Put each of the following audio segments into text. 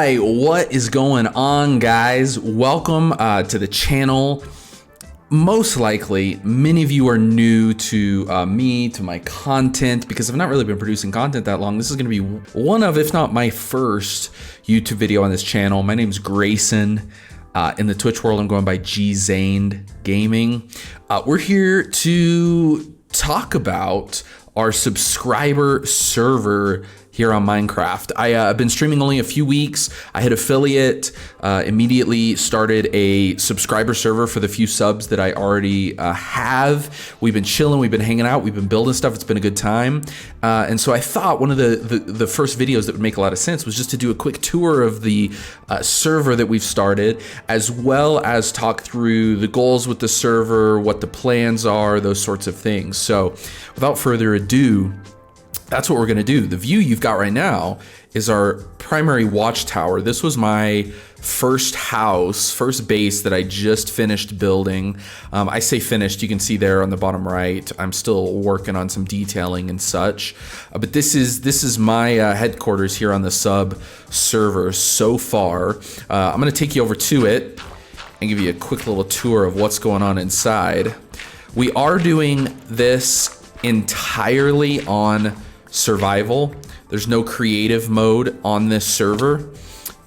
right, what is going on, guys? Welcome to the channel. Most likely, many of you are new to me, to my content, because I've not really been producing content that long. This is going to be one of, if not my first YouTube video on this channel. My name's Grayson. In the Twitch world, I'm going by GZaned Gaming. We're here to talk about our subscriber server here on Minecraft. I've been streaming only a few weeks. I hit affiliate, immediately started a subscriber server for the few subs that I already have. We've been chilling, we've been hanging out, we've been building stuff. It's been a good time. And so I thought one of the first videos that would make a lot of sense was just to do a quick tour of the server that we've started, as well as talk through the goals with the server, what the plans are, those sorts of things. So without further ado, that's what we're gonna do. The view you've got right now is our primary watchtower. This was my first house, first base that I just finished building. I say finished, you can see there on the bottom right. I'm still working on some detailing and such. But this is my headquarters here on the sub server so far. I'm gonna take you over to it and give you a quick little tour of what's going on inside. We are doing this entirely on survival. There's no creative mode on this server,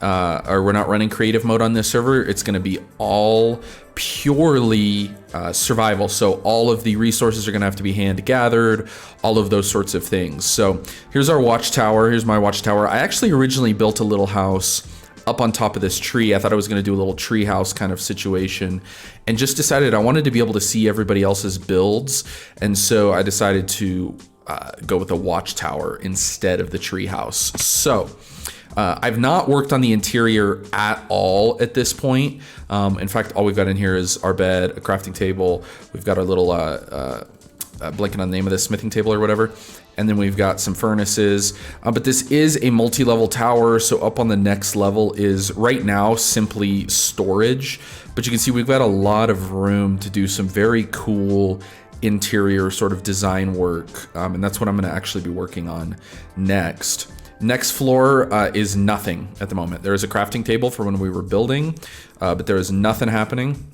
or we're not running creative mode on this server. It's going to be all purely survival. So all of the resources are going to have to be hand gathered, all of those sorts of things. So here's our watchtower. Here's my watchtower. I actually originally built a little house up on top of this tree. I thought I was going to do a little tree house kind of situation, and just decided I wanted to be able to see everybody else's builds. And so I decided to go with a watchtower instead of the treehouse. So I've not worked on the interior at all at this point. In fact, all we've got in here is our bed, a crafting table. We've got our little, blanking on the name of this, smithing table or whatever. And then we've got some furnaces. But this is a multi-level tower. So up on the next level is right now simply storage. But you can see we've got a lot of room to do some very cool interior sort of design work, and that's what I'm going to actually be working on next. Next floor is nothing at the moment. There is a crafting table for when we were building, but there is nothing happening.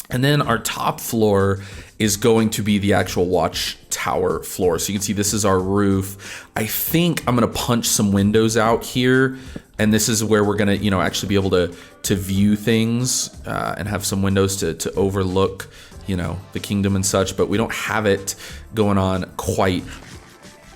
And then our top floor is going to be the actual watchtower floor. So you can see this is our roof. I think I'm going to punch some windows out here, and this is where we're going to, actually be able to view things and have some windows to overlook the kingdom and such, but we don't have it going on quite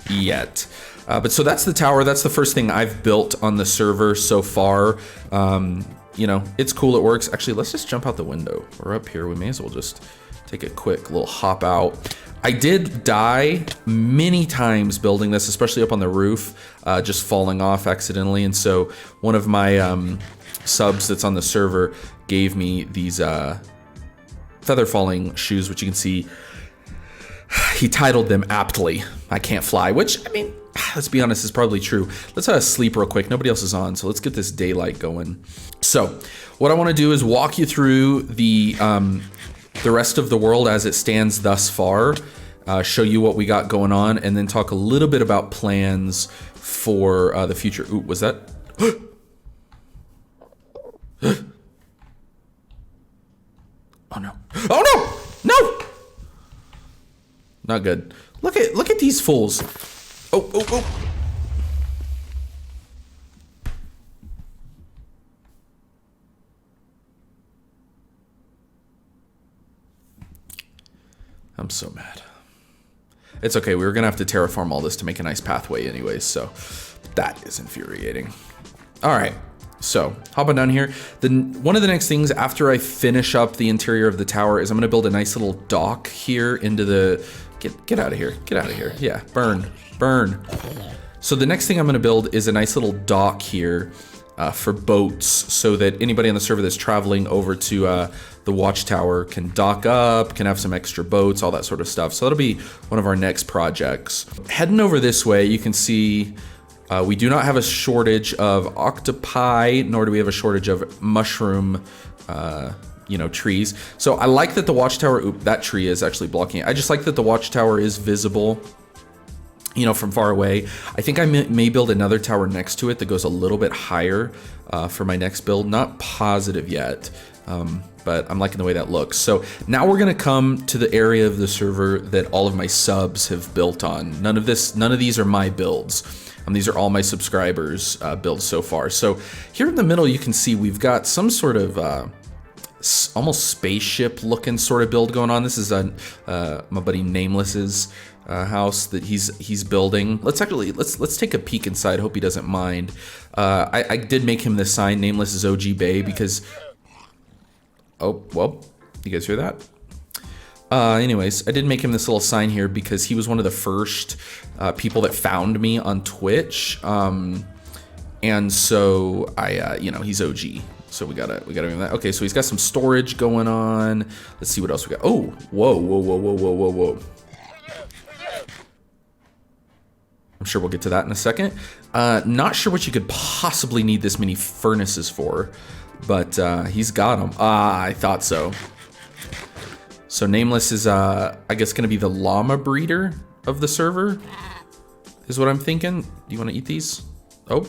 yet. But so that's the tower. That's the first thing I've built on the server so far. It's cool, it works. Actually, let's just jump out the window. We're up here. We may as well just take a quick little hop out. I did die many times building this, especially up on the roof, just falling off accidentally. And so one of my subs that's on the server gave me these feather falling shoes, which you can see he titled them aptly "I Can't Fly," which, I mean, let's be honest, is probably true. Let's sleep real quick. Nobody else is on, so let's get this daylight going. So what I want to do is walk you through the rest of the world as it stands thus far, show you what we got going on, and then talk a little bit about plans for the future. Ooh, was that? Oh no. Oh no! No! Not good. Look at these fools. Oh. I'm so mad. It's okay, we were gonna have to terraform all this to make a nice pathway anyways, so that is infuriating. All right. So, hopping down here, one of the next things after I finish up the interior of the tower is I'm gonna build a nice little dock here into the, get out of here, yeah, burn. So the next thing I'm gonna build is a nice little dock here for boats, so that anybody on the server that's traveling over to the watchtower can dock up, can have some extra boats, all that sort of stuff. So that'll be one of our next projects. Heading over this way, you can see we do not have a shortage of octopi, nor do we have a shortage of mushroom, trees. So I like that the watchtower, that tree is actually blocking it. I just like that the watchtower is visible you know, from far away. I think I may build another tower next to it that goes a little bit higher for my next build. Not positive yet, but I'm liking the way that looks. So now we're gonna come to the area of the server that all of my subs have built on. None of these are my builds. These are all my subscribers' builds so far. So here in the middle, you can see we've got some sort of almost spaceship looking sort of build going on. This is my buddy Nameless's house that he's building. Let's take a peek inside. Hope he doesn't mind. I did make him this sign, Nameless is OG Bay, because oh well, you guys hear that? Anyways, I did make him this little sign here because he was one of the first people that found me on Twitch, and so I you know, he's OG. So we gotta give him that. Okay, so he's got some storage going on. Let's see what else we got. Oh, whoa. I'm sure we'll get to that in a second. Not sure what you could possibly need this many furnaces for, but he's got them. I thought so. So Nameless is, I guess, gonna be the llama breeder of the server, is what I'm thinking. Do you want to eat these? Oh,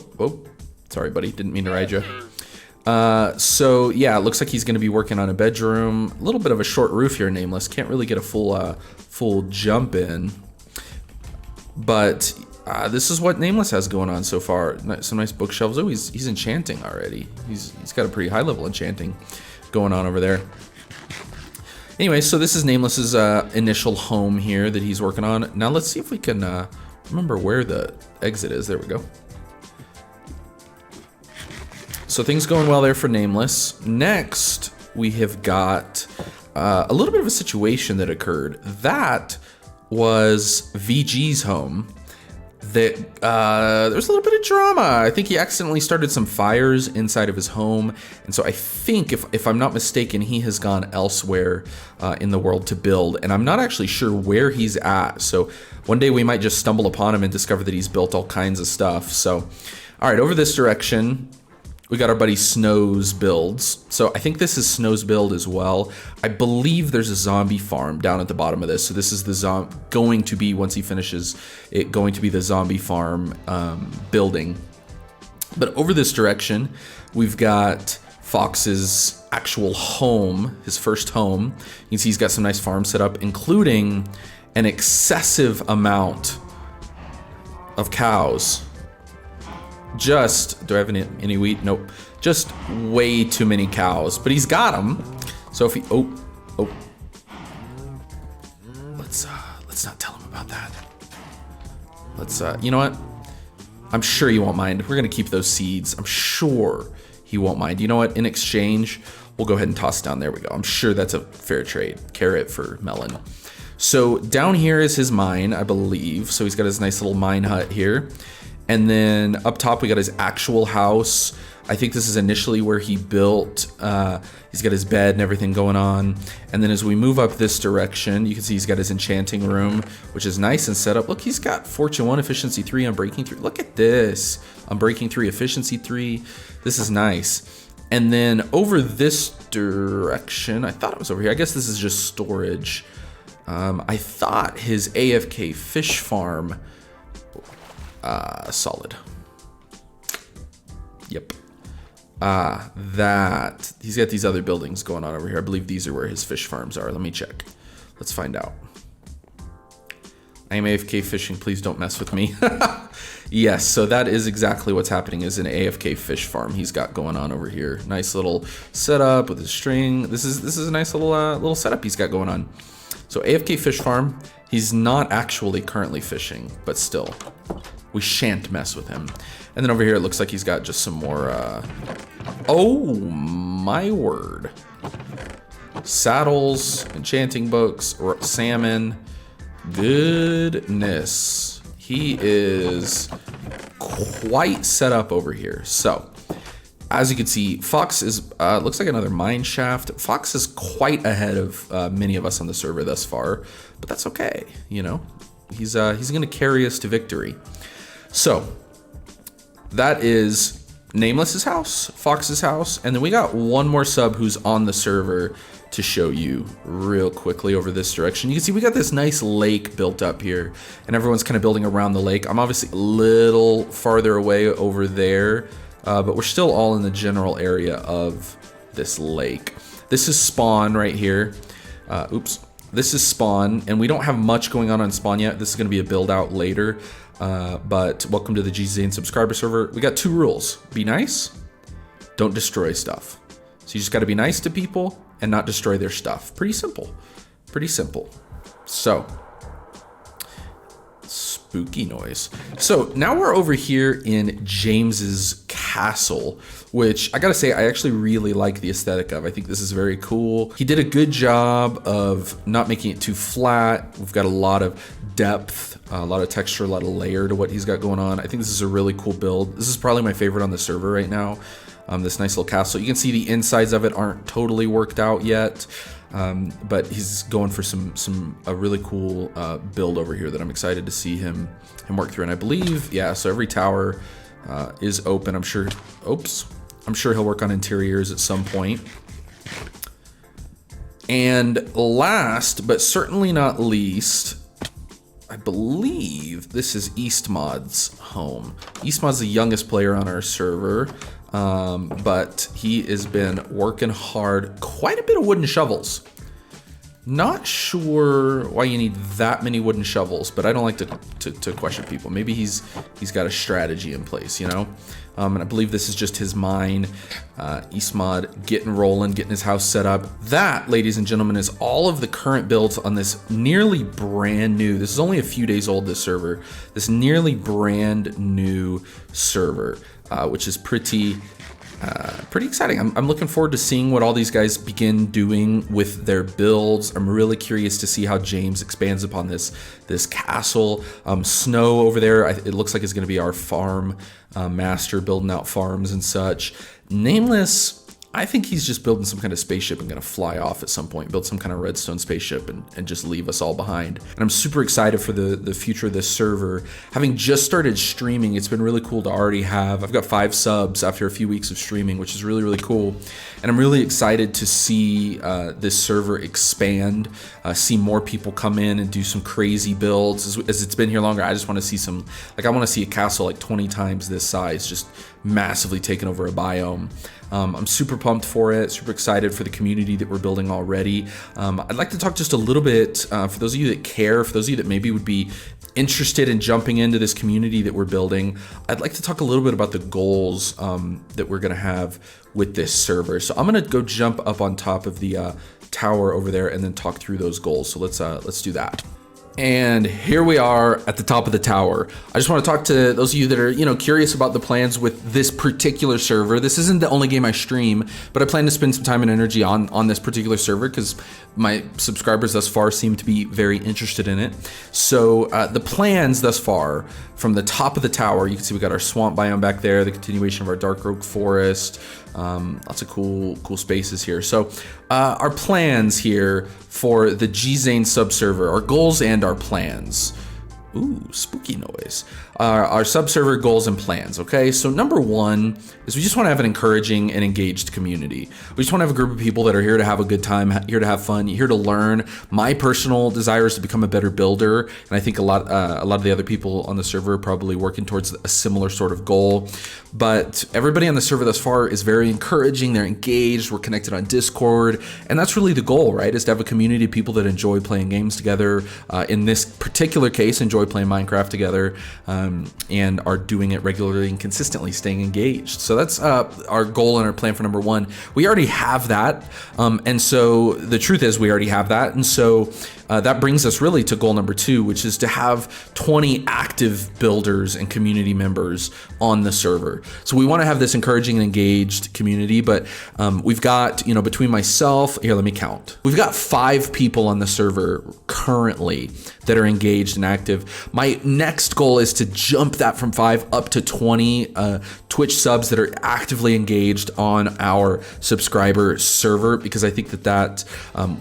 sorry, buddy. Didn't mean to ride you. So yeah, it looks like he's going to be working on a bedroom. A little bit of a short roof here, Nameless. Can't really get a full jump in. But this is what Nameless has going on so far. Some nice bookshelves. Oh, he's enchanting already. He's got a pretty high level enchanting going on over there. Anyway, so this is Nameless's initial home here that he's working on. Now let's see if we can remember where the exit is. There we go. So things going well there for Nameless. Next, we have got a little bit of a situation that occurred. That was VG's home. That there's a little bit of drama. I think he accidentally started some fires inside of his home, and so I think, if I'm not mistaken, he has gone elsewhere in the world to build, and I'm not actually sure where he's at. So one day we might just stumble upon him and discover that he's built all kinds of stuff. So, all right, over this direction, we got our buddy Snow's builds. So I think this is Snow's build as well. I believe there's a zombie farm down at the bottom of this. So this is the going to be, once he finishes it, going to be the zombie farm building. But over this direction, we've got Fox's actual home, his first home. You can see he's got some nice farms set up, including an excessive amount of cows. Do I have any wheat? Nope. Just way too many cows, but he's got them. So if he, let's not tell him about that. Let's, you know what? I'm sure he won't mind. We're gonna keep those seeds. I'm sure he won't mind. You know what? In exchange, we'll go ahead and toss down. There we go. I'm sure that's a fair trade. Carrot for melon. So down here is his mine, I believe. So he's got his nice little mine hut here. And then up top, we got his actual house. I think this is initially where he built. He's got his bed and everything going on. And then as we move up this direction, you can see he's got his enchanting room, which is nice and set up. Look, he's got Fortune 1, Efficiency 3, Unbreaking 3. Look at this. Unbreaking 3, Efficiency 3. This is nice. And then over this direction, I thought it was over here. I guess this is just storage. I thought his AFK fish farm... solid. Yep. That he's got these other buildings going on over here. I believe these are where his fish farms are. Let me check. Let's find out. I am AFK fishing. Please don't mess with me. Yes, so that is exactly what's happening. Is an AFK fish farm he's got going on over here. Nice little setup with a string. This is a nice little setup he's got going on. So AFK fish farm. He's not actually currently fishing, but still. We shan't mess with him. And then over here, it looks like he's got just some more, oh my word. Saddles, enchanting books, or salmon. Goodness. He is quite set up over here. So, as you can see, Fox is, looks like another mine shaft. Fox is quite ahead of many of us on the server thus far, but that's okay, you know? He's gonna carry us to victory. So, that is Nameless's house, Fox's house, and then we got one more sub who's on the server, to show you real quickly over this direction. You can see we got this nice lake built up here, and everyone's kind of building around the lake. I'm obviously a little farther away over there, but we're still all in the general area of this lake. This is spawn right here. Oops. This is spawn, and we don't have much going on spawn yet. This is going to be a build out later, but welcome to the GZane subscriber server. We got 2 rules. Be nice, don't destroy stuff. So you just got to be nice to people and not destroy their stuff. Pretty simple. Pretty simple. So, spooky noise. So now we're over here in James's castle, which I gotta say, I actually really like the aesthetic of. I think this is very cool. He did a good job of not making it too flat. We've got a lot of depth, a lot of texture, a lot of layer to what he's got going on. I think this is a really cool build. This is probably my favorite on the server right now. This nice little castle. You can see the insides of it aren't totally worked out yet, but he's going for a really cool build over here that I'm excited to see him work through. And I believe, yeah, so every tower is open. I'm sure he'll work on interiors at some point. And last, but certainly not least, I believe this is Eastmod's home. Eastmod's the youngest player on our server. But he has been working hard. Quite a bit of wooden shovels. Not sure why you need that many wooden shovels, but I don't like to question people. Maybe he's got a strategy in place, you know? And I believe this is just his mine. Eastmod getting rolling, getting his house set up. That, ladies and gentlemen, is all of the current builds on this nearly brand new, this is only a few days old, this server, this nearly brand new server, which is pretty exciting. I'm looking forward to seeing what all these guys begin doing with their builds. I'm really curious to see how James expands upon this castle. Snow over there, it looks like it's going to be our farm master, building out farms and such. Nameless, I think he's just building some kind of spaceship and going to fly off at some point, build some kind of redstone spaceship and just leave us all behind. And I'm super excited for the future of this server. Having just started streaming, it's been really cool to already have, I've got 5 subs after a few weeks of streaming, which is really, really cool. And I'm really excited to see this server expand, see more people come in and do some crazy builds. As it's been here longer, I just want to see I want to see a castle like 20 times this size, just massively taking over a biome. I'm super pumped for it, super excited for the community that we're building already. I'd like to talk just a little bit, for those of you that care, for those of you that maybe would be interested in jumping into this community that we're building, I'd like to talk a little bit about the goals that we're gonna have with this server. So I'm gonna go jump up on top of the tower over there and then talk through those goals. So let's do that. And here we are at the top of the tower. I just want to talk to those of you that are, curious about the plans with this particular server. This isn't the only game I stream, but I plan to spend some time and energy on this particular server because my subscribers thus far seem to be very interested in it. So the plans thus far, from the top of the tower, you can see we got our swamp biome back there, the continuation of our dark oak forest, lots of cool spaces here. So our plans here for the GZane subserver, our goals and our plans. Ooh, spooky noise. Our subserver goals and plans, okay? So number 1 is we just want to have an encouraging and engaged community. We just want to have a group of people that are here to have a good time, here to have fun, here to learn. My personal desire is to become a better builder, and I think a lot of the other people on the server are probably working towards a similar sort of goal. But everybody on the server thus far is very encouraging, they're engaged, we're connected on Discord, and that's really the goal, right? Is to have a community of people that enjoy playing games together. In this particular case, enjoy playing Minecraft together, and are doing it regularly and consistently, staying engaged. So that's our goal and our plan for number 1. We already have that, and so the truth is we already have that, and so that brings us really to goal number 2, which is to have 20 active builders and community members on the server. So we want to have this encouraging and engaged community, but we've got, between myself, here, let me count. We've got 5 people on the server currently that are engaged and active. My next goal is to jump that from 5 up to 20 Twitch subs that are actively engaged on our subscriber server, because I think that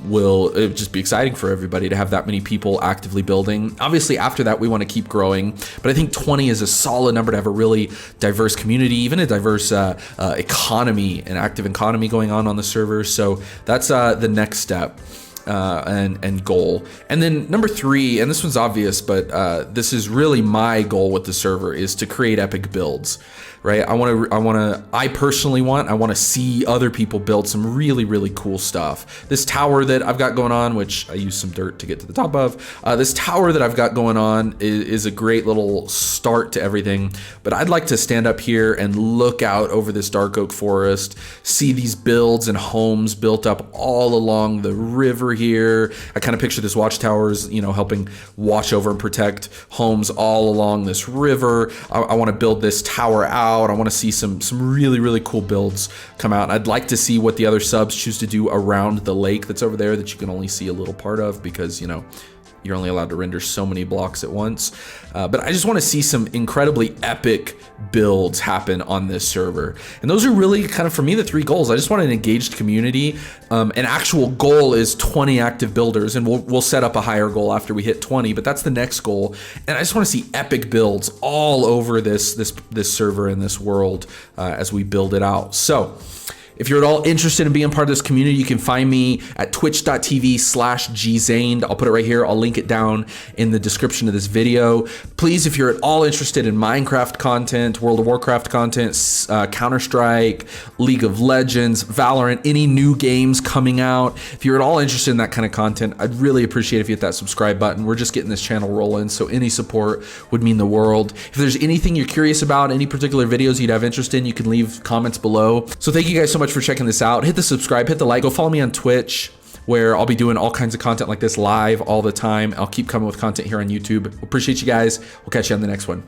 will just be exciting for everybody to have that many people actively building. Obviously, after that, we want to keep growing, but I think 20 is a solid number to have a really diverse community, even a diverse economy, an active economy going on the server. So that's the next step. And goal. And then number 3, and this one's obvious, but this is really my goal with the server, is to create epic builds, right? I personally want to see other people build some really, really cool stuff. This tower that I've got going on, which I use some dirt to get to the top of, this tower that I've got going on is a great little start to everything. But I'd like to stand up here and look out over this dark oak forest, see these builds and homes built up all along the river here. I kind of picture this watchtower as, helping watch over and protect homes all along this river. I want to build this tower out. I want to see some really, really cool builds come out. I'd like to see what the other subs choose to do around the lake that's over there that you can only see a little part of, because, you're only allowed to render so many blocks at once. But I just want to see some incredibly epic builds happen on this server. And those are really kind of, for me, the 3 goals. I just want an engaged community. An actual goal is 20 active builders, and we'll set up a higher goal after we hit 20, but that's the next goal. And I just want to see epic builds all over this server and this world as we build it out. So if you're at all interested in being part of this community, you can find me at twitch.tv/gzaned. I'll put it right here. I'll link it down in the description of this video. Please, if you're at all interested in Minecraft content, World of Warcraft content, Counter-Strike, League of Legends, Valorant, any new games coming out, if you're at all interested in that kind of content, I'd really appreciate if you hit that subscribe button. We're just getting this channel rolling, so any support would mean the world. If there's anything you're curious about, any particular videos you'd have interest in, you can leave comments below. So thank you guys so much for checking this out. Hit the subscribe, hit the like, go follow me on Twitch, where I'll be doing all kinds of content like this live all the time. I'll keep coming with content here on YouTube. Appreciate you guys. We'll catch you on the next one.